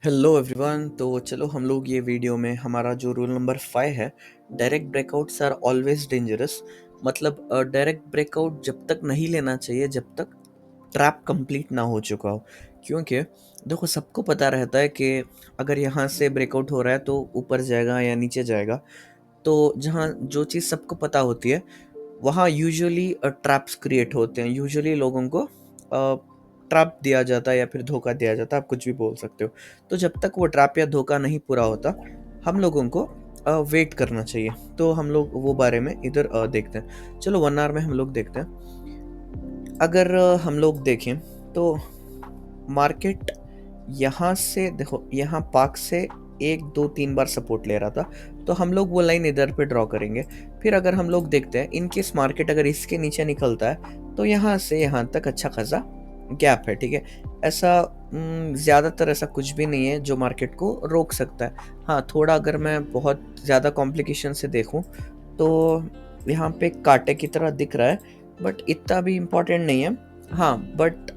Hello everyone. तो चलो हम लोग ये वीडियो में हमारा जो रूल नंबर 5 है, direct breakouts are always dangerous. मतलब डायरेक्ट ब्रेकआउट जब तक नहीं लेना चाहिए जब तक ट्रैप कंप्लीट ना हो चुका हो। क्योंकि देखो, सबको पता रहता है कि अगर यहाँ से ब्रेकआउट हो रहा है तो ऊपर जाएगा या नीचे जाएगा। तो जहाँ जो चीज़ सबको पता होती है वहाँ यूजुअली ट्रैप्स क्रिएट होते हैं। यूजुअली लोगों को ट्रैप दिया जाता है या फिर धोखा दिया जाता है, आप कुछ भी बोल सकते हो। तो जब तक वो ट्रैप या धोखा नहीं पूरा होता, हम लोगों को वेट करना चाहिए। तो हम लोग वो बारे में इधर देखते हैं। चलो 1 आवर में हम लोग देखते हैं। अगर हम लोग देखें तो मार्केट यहाँ से देखो, यहाँ पार्क से 1 2 3 बार सपोर्ट ले रहा था, तो हम लोग वो लाइन इधर पे ड्रॉ करेंगे। फिर अगर हम लोग देखते हैं इन केस मार्केट अगर इसके नीचे निकलता है तो यहाँ से यहाँ तक अच्छा खासा गैप है। ठीक है, ऐसा ज़्यादातर ऐसा कुछ भी नहीं है जो मार्केट को रोक सकता है। हाँ, थोड़ा अगर मैं बहुत ज़्यादा कॉम्प्लिकेशन से देखूँ तो यहाँ पे कांटे की तरह दिख रहा है, बट इतना भी इम्पोर्टेंट नहीं है। हाँ, बट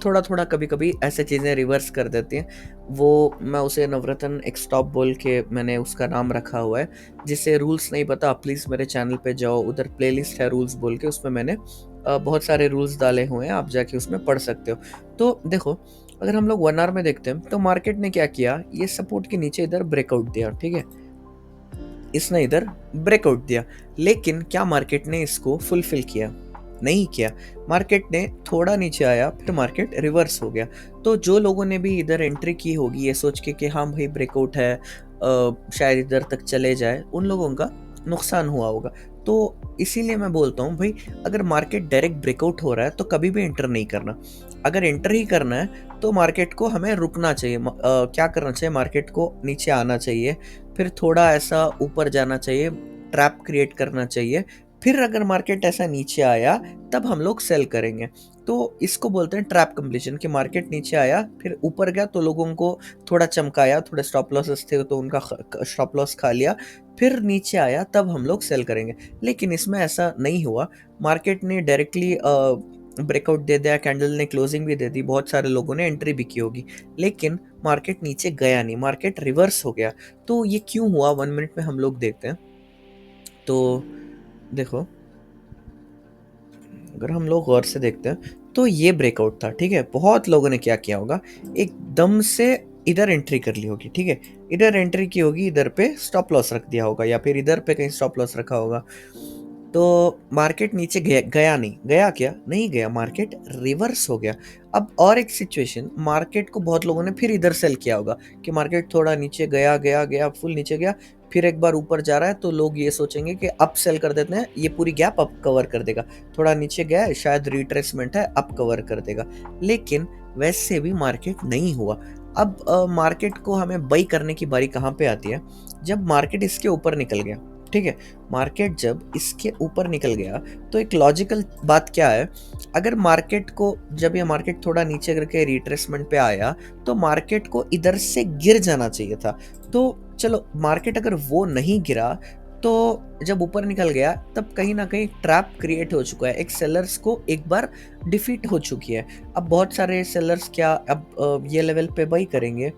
थोड़ा थोड़ा कभी कभी ऐसे चीज़ें रिवर्स कर देती हैं। वो मैं उसे नवरत्न एक स्टॉप बोल के मैंने उसका नाम रखा हुआ है। जिसे रूल्स नहीं पता, प्लीज़ मेरे चैनल पे जाओ, उधर प्लेलिस्ट है रूल्स बोल के, उसमें मैंने बहुत सारे रूल्स डाले हुए हैं, आप जाके उसमें पढ़ सकते हो। तो देखो, अगर हम लोग 1 आवर में देखते हैं तो मार्केट ने क्या किया, ये सपोर्ट के नीचे इधर ब्रेकआउट दिया। ठीक है, इसने इधर ब्रेकआउट दिया, लेकिन क्या मार्केट ने इसको फुलफिल किया? नहीं किया। मार्केट ने थोड़ा नीचे आया, फिर मार्केट रिवर्स हो गया। तो जो लोगों ने भी इधर एंट्री की होगी ये सोच के कि हाँ भाई ब्रेकआउट है, शायद इधर तक चले जाए, उन लोगों का नुकसान हुआ होगा। तो इसीलिए मैं बोलता हूँ भाई, अगर मार्केट डायरेक्ट ब्रेकआउट हो रहा है तो कभी भी एंटर नहीं करना। अगर एंटर ही करना है तो मार्केट को हमें रुकना चाहिए। क्या करना चाहिए, मार्केट को नीचे आना चाहिए, फिर थोड़ा ऐसा ऊपर जाना चाहिए, ट्रैप क्रिएट करना चाहिए। फिर अगर मार्केट ऐसा नीचे आया तब हम लोग सेल करेंगे। तो इसको बोलते हैं ट्रैप कंप्लीशन। कि मार्केट नीचे आया, फिर ऊपर गया तो लोगों को थोड़ा चमकाया, थोड़े स्टॉप लॉसेस थे तो उनका स्टॉप लॉस खा लिया, फिर नीचे आया तब हम लोग सेल करेंगे। लेकिन इसमें ऐसा नहीं हुआ। मार्केट ने डायरेक्टली ब्रेकआउट दे दिया, कैंडल ने क्लोजिंग भी दे दी, बहुत सारे लोगों ने एंट्री भी की होगी, लेकिन मार्केट नीचे गया नहीं, मार्केट रिवर्स हो गया। तो ये क्यों हुआ, 1 मिनट में हम लोग देखते हैं। तो देखो, अगर हम लोग गौर से देखते हैं तो ये ब्रेकआउट था। ठीक है, बहुत लोगों ने क्या किया होगा, एकदम से इधर एंट्री कर ली होगी। ठीक है, इधर एंट्री की होगी, इधर पे स्टॉप लॉस रख दिया होगा या फिर इधर पे कहीं स्टॉप लॉस रखा होगा। तो मार्केट नीचे गया नहीं गया, क्या नहीं गया, मार्केट रिवर्स हो गया। अब और एक सिचुएशन, मार्केट को बहुत लोगों ने फिर इधर सेल किया होगा कि मार्केट थोड़ा नीचे गया गया गया, फुल नीचे गया, फिर एक बार ऊपर जा रहा है तो लोग ये सोचेंगे कि अब सेल कर देते हैं, ये पूरी गैप अब कवर कर देगा। थोड़ा नीचे गया है, शायद रिट्रेसमेंट है, अब कवर कर देगा। लेकिन वैसे भी मार्केट नहीं हुआ। अब मार्केट को हमें बाई करने की बारी कहाँ पे आती है, जब मार्केट इसके ऊपर निकल गया। ठीक है, मार्केट जब इसके ऊपर निकल गया तो एक लॉजिकल बात क्या है, अगर मार्केट को, जब ये मार्केट थोड़ा नीचे करके रिट्रेसमेंट पे आया तो मार्केट को इधर से गिर जाना चाहिए था। तो चलो, मार्केट अगर वो नहीं गिरा तो जब ऊपर निकल गया तब कहीं ना कहीं ट्रैप क्रिएट हो चुका है, एक सेलर्स को एक बार डिफीट हो चुकी है। अब बहुत सारे सेलर्स क्या अब ये लेवल पे बाई करेंगे?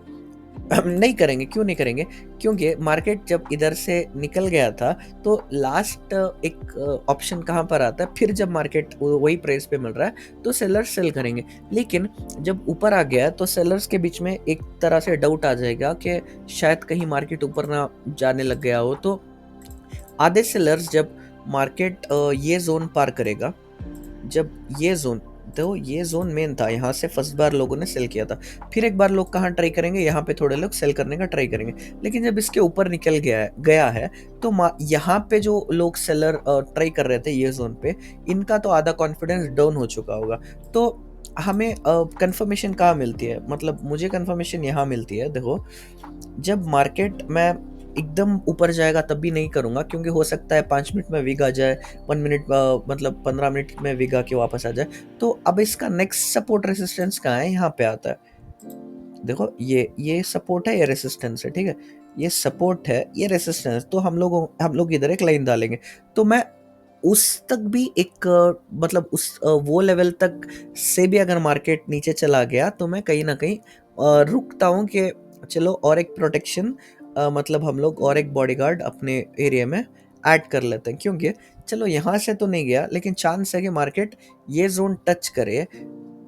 हम नहीं करेंगे। क्यों नहीं करेंगे? क्योंकि मार्केट जब इधर से निकल गया था तो लास्ट एक ऑप्शन कहाँ पर आता है, फिर जब मार्केट वही प्राइस पे मिल रहा है तो सेलर्स सेल करेंगे। लेकिन जब ऊपर आ गया तो सेलर्स के बीच में एक तरह से डाउट आ जाएगा कि शायद कहीं मार्केट ऊपर ना जाने लग गया हो। तो आधे सेलर्स जब मार्केट ये जोन पार करेगा, जब ये जोन, तो ये जोन मेन था, यहाँ से फर्स्ट बार लोगों ने सेल किया था। फिर एक बार लोग कहाँ ट्राई करेंगे, यहाँ पे थोड़े लोग सेल करने का ट्राई करेंगे। लेकिन जब इसके ऊपर निकल गया है तो यहाँ पे जो लोग सेलर ट्राई कर रहे थे ये जोन पे, इनका तो आधा कॉन्फिडेंस डाउन हो चुका होगा। तो हमें कंफर्मेशन कहाँ मिलती है, मतलब मुझे कंफर्मेशन यहाँ मिलती है। देखो, जब मार्केट मैं एकदम ऊपर जाएगा तब भी नहीं करूंगा, क्योंकि हो सकता है 5 मिनट में विग आ जाए, 1 मिनट मतलब 15 मिनट में विग आके वापस आ जाए। तो अब इसका नेक्स्ट सपोर्ट रेसिस्टेंस कहाँ है, यहाँ पे आता है। देखो, ये सपोर्ट है, ये रेसिस्टेंस है। ठीक है, ये सपोर्ट है, ये रेसिस्टेंस। तो हम लोग इधर एक लाइन डालेंगे। तो मैं उस तक भी एक मतलब उस वो लेवल तक से भी अगर मार्केट नीचे चला गया तो मैं कहीं ना कहीं रुकता हूँ कि चलो और एक प्रोटेक्शन, मतलब हम लोग और एक बॉडीगार्ड अपने एरिया में ऐड कर लेते हैं, क्योंकि चलो यहाँ से तो नहीं गया, लेकिन चांस है कि मार्केट ये जोन टच करे,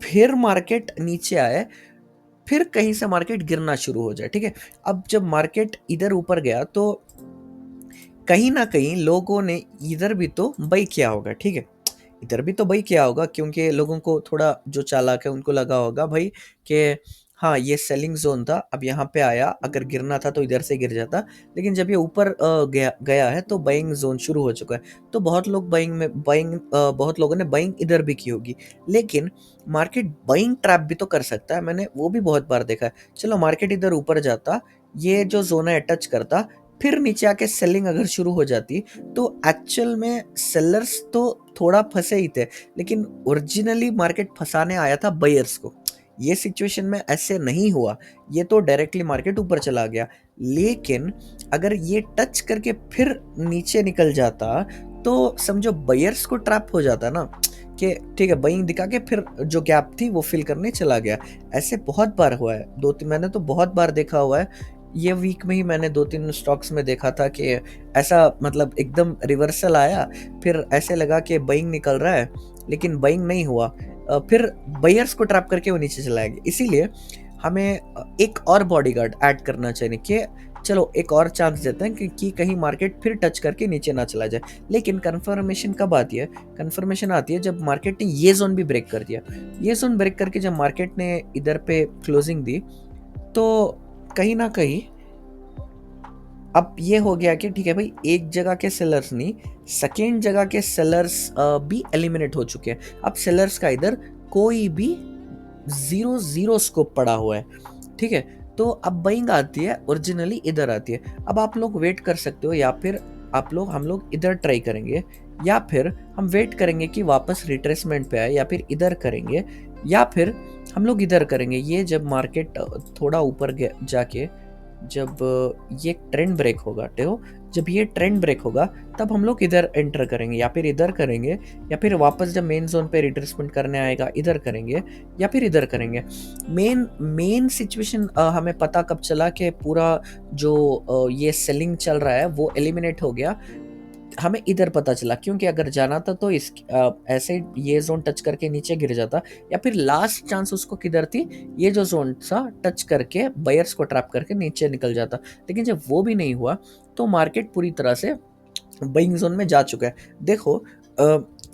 फिर मार्केट नीचे आए, फिर कहीं से मार्केट गिरना शुरू हो जाए। ठीक है, अब जब मार्केट इधर ऊपर गया तो कहीं ना कहीं लोगों ने इधर भी तो बाई किया होगा। ठीक है, इधर भी तो बाई किया होगा, क्योंकि लोगों को थोड़ा, जो चालाक है उनको लगा होगा भाई कि हाँ ये सेलिंग जोन था, अब यहाँ पे आया, अगर गिरना था तो इधर से गिर जाता, लेकिन जब ये ऊपर गया गया है तो बाइंग जोन शुरू हो चुका है। तो बहुत लोग बहुत लोगों ने बाइंग इधर भी की होगी, लेकिन मार्केट बाइंग ट्रैप भी तो कर सकता है, मैंने वो भी बहुत बार देखा है। चलो मार्केट इधर ऊपर जाता, ये जो जोन है टच करता, फिर नीचे आके सेलिंग अगर शुरू हो जाती, तो एक्चुअल में सेलर्स तो थोड़ा फंसे ही थे, लेकिन ओरिजिनली मार्केट फंसाने आया था बायर्स को। ये सिचुएशन में ऐसे नहीं हुआ, ये तो डायरेक्टली मार्केट ऊपर चला गया। लेकिन अगर ये टच करके फिर नीचे निकल जाता, तो समझो बायर्स को ट्रैप हो जाता ना, कि ठीक है बाइंग दिखा के फिर जो गैप थी वो फिल करने चला गया। ऐसे बहुत बार हुआ है, मैंने तो बहुत बार देखा हुआ है। ये वीक में ही मैंने 2-3 स्टॉक्स में देखा था कि ऐसा, मतलब एकदम रिवर्सल आया, फिर ऐसे लगा कि बाइंग निकल रहा है, लेकिन बाइंग नहीं हुआ, फिर बायर्स को ट्रैप करके वो नीचे चला गया। इसीलिए हमें एक और बॉडीगार्ड ऐड करना चाहिए कि चलो एक और चांस देते हैं कि कहीं मार्केट फिर टच करके नीचे ना चला जाए। लेकिन कंफर्मेशन कब आती है? कंफर्मेशन आती है जब मार्केट ने ये जोन भी ब्रेक कर दिया। ये जोन ब्रेक करके जब मार्केट ने इधर पे क्लोजिंग दी, तो कहीं ना कहीं अब ये हो गया कि ठीक है भाई, एक जगह के सेलर्स नहीं, सेकेंड जगह के सेलर्स भी एलिमिनेट हो चुके हैं। अब सेलर्स का इधर कोई भी 0-0 स्कोप पड़ा हुआ है। ठीक है, तो अब बाइंग आती है, ओरिजिनली इधर आती है। अब आप लोग वेट कर सकते हो, या फिर हम लोग इधर ट्राई करेंगे, या फिर हम वेट करेंगे कि वापस रिट्रेसमेंट पे आए, या फिर इधर करेंगे, या फिर हम लोग इधर करेंगे। ये जब मार्केट थोड़ा ऊपर जाके जब ये ट्रेंड ब्रेक होगा, देखो जब ये ट्रेंड ब्रेक होगा तब हम लोग इधर एंटर करेंगे, या फिर इधर करेंगे, या फिर वापस जब मेन जोन पे रिट्रेसमेंट करने आएगा इधर करेंगे, या फिर इधर करेंगे। मेन सिचुएशन हमें पता कब चला कि पूरा जो ये सेलिंग चल रहा है वो एलिमिनेट हो गया, हमें इधर पता चला, क्योंकि अगर जाना था तो ऐसे ये जोन टच करके नीचे गिर जाता, या फिर लास्ट चांस उसको किधर थी, ये जो जोन था टच करके बायर्स को ट्रैप करके नीचे निकल जाता। लेकिन जब वो भी नहीं हुआ, तो मार्केट पूरी तरह से बाइंग जोन में जा चुका है। देखो,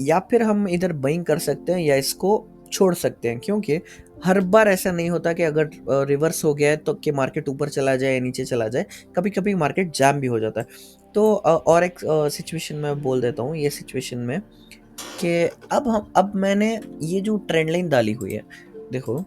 या फिर हम इधर बाइंग कर सकते हैं या इसको छोड़ सकते हैं, क्योंकि हर बार ऐसा नहीं होता कि अगर रिवर्स हो गया है तो कि मार्केट ऊपर चला जाए या नीचे चला जाए, कभी कभी मार्केट जैम भी हो जाता है। तो और एक सिचुएशन में बोल देता हूँ, ये सिचुएशन में कि अब मैंने ये जो ट्रेंड लाइन डाली हुई है, देखो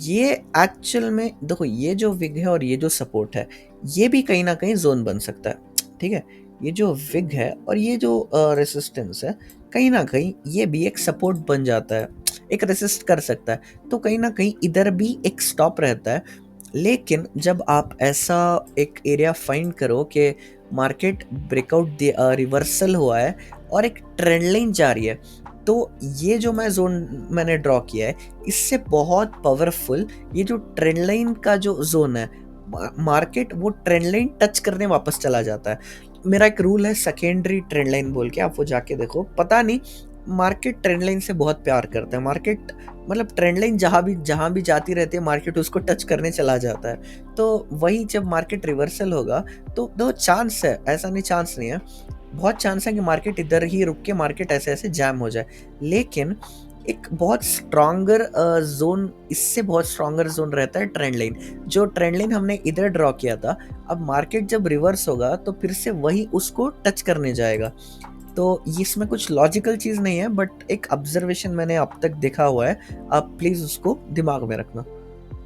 ये एक्चुअल में, देखो ये जो विग है और ये जो सपोर्ट है, ये भी कहीं ना कहीं जोन बन सकता है। ठीक है, ये जो विग है और ये जो रेसिस्टेंस है, कहीं ना कहीं ये भी एक सपोर्ट बन जाता है, एक रेसिस्ट कर सकता है। तो कहीं ना कहीं इधर भी एक स्टॉप रहता है। लेकिन जब आप ऐसा एक एरिया फाइंड करो कि मार्केट ब्रेकआउट रिवर्सल हुआ है और एक ट्रेंड लाइन जा रही है, तो ये जो मैंने ड्रॉ किया है, इससे बहुत पावरफुल ये जो ट्रेंड लाइन का जो जोन है, मार्केट वो ट्रेंड लाइन टच करने वापस चला जाता है। मेरा एक रूल है सेकेंडरी ट्रेंड लाइन बोल के, आप वो जाके देखो। पता नहीं, मार्केट ट्रेंड लाइन से बहुत प्यार करता है। मार्केट मतलब ट्रेंड लाइन जहाँ भी जाती रहती है, मार्केट उसको टच करने चला जाता है। तो वही जब मार्केट रिवर्सल होगा, तो दो चांस है, ऐसा नहीं चांस नहीं है, बहुत चांस है कि मार्केट इधर ही रुक के मार्केट ऐसे ऐसे जैम हो जाए। लेकिन एक बहुत स्ट्रॉन्गर जोन, इससे बहुत स्ट्रॉन्गर जोन रहता है ट्रेंड लाइन। जो ट्रेंड लाइन हमने इधर ड्रॉ किया था, अब मार्केट जब रिवर्स होगा तो फिर से वही उसको टच करने जाएगा। तो इसमें कुछ लॉजिकल चीज़ नहीं है, बट एक ऑब्जर्वेशन मैंने अब तक देखा हुआ है, आप प्लीज़ उसको दिमाग में रखना।